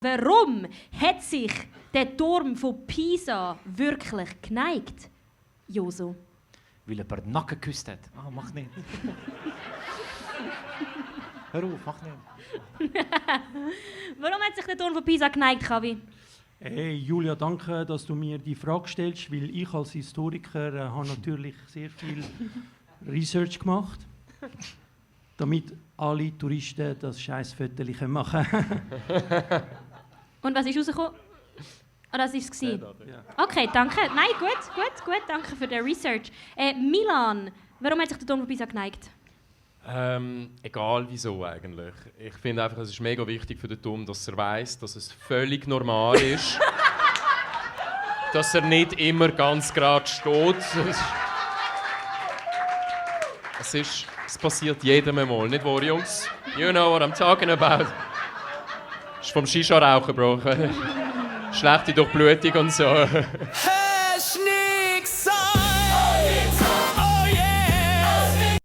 Warum hat sich der Turm von Pisa wirklich geneigt, Joso? Weil jemand den Nacken geküsst hat. Ah, mach nicht. Hör auf, mach nicht. Warum hat sich der Turm von Pisa geneigt, Kavi? Hey Julia, danke, dass du mir die Frage stellst, weil ich als Historiker habe natürlich sehr viel Research gemacht, damit alle Touristen das scheiß Foto machen können. Und was ist rausgekommen? Ah, das war es. Ja. Okay, danke. Nein, gut, danke für den Research. Milan, warum hat sich der Turm von Pisa geneigt? Egal wieso eigentlich. Ich finde einfach, es ist mega wichtig für den Turm, dass er weiss, dass es völlig normal ist. Dass er nicht immer ganz gerade steht. Es passiert jedem einmal, nicht wahr, Jungs? You know what I'm talking about. Das ist vom Shisha-Rauchen, Bro. Schlechte Durchblutung und so.